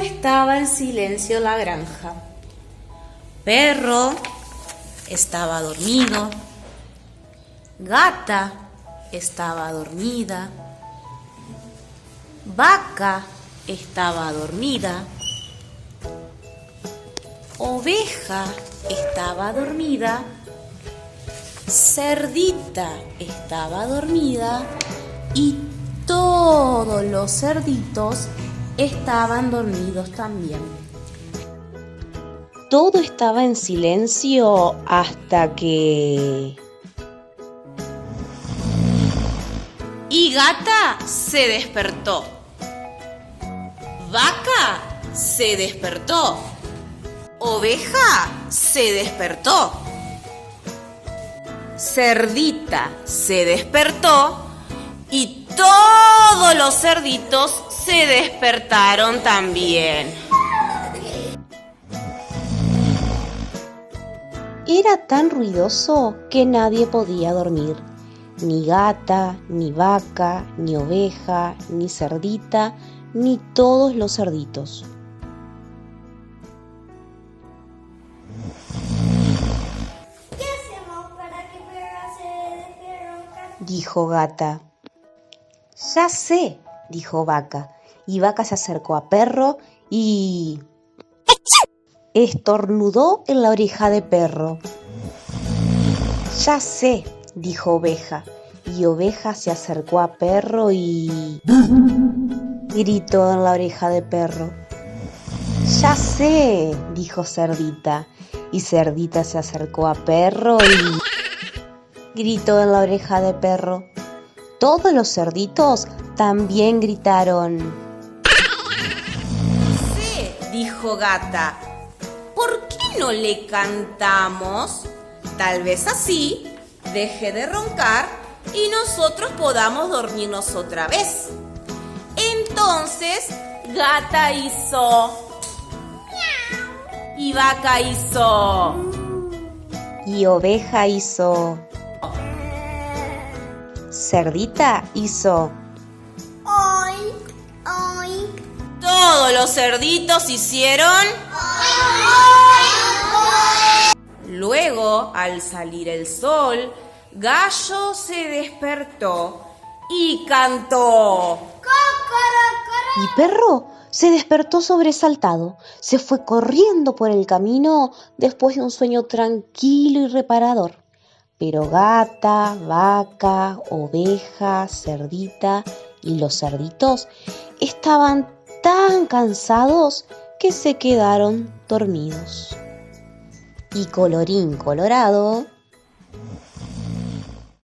estaba en silencio la granja. Perro estaba dormido. Gata estaba dormida. Vaca estaba dormida. Oveja estaba dormida. Cerdita estaba dormida. Y todos los cerditos estaban dormidos también. Todo estaba en silencio hasta que... Y Gata se despertó. Vaca se despertó. Oveja se despertó. Cerdita se despertó. Y todos los cerditos se despertaron también. Era tan ruidoso que nadie podía dormir. Ni gata, ni vaca, ni oveja, ni cerdita, ni todos los cerditos. ¿Qué hacemos para que Perro se despierte? Dijo Gata. Ya sé, dijo Vaca. Y Vaca se acercó a Perro y... estornudó en la oreja de Perro. Ya sé, dijo Oveja. Y Oveja se acercó a Perro y... gritó en la oreja de Perro. Ya sé, dijo Cerdita. Y Cerdita se acercó a Perro y... gritó en la oreja de Perro. Todos los cerditos también gritaron. Sí, dijo Gata. ¿Por qué no le cantamos? Tal vez así deje de roncar y nosotros podamos dormirnos otra vez. Entonces Gata hizo y Vaca hizo y Oveja hizo. Cerdita hizo. Hoy. Todos los cerditos hicieron. Luego, al salir el sol, Gallo se despertó y cantó. Y Perro se despertó sobresaltado. Se fue corriendo por el camino después de un sueño tranquilo y reparador. Pero Gata, Vaca, Oveja, Cerdita y los cerditos estaban tan cansados que se quedaron dormidos. Y colorín colorado,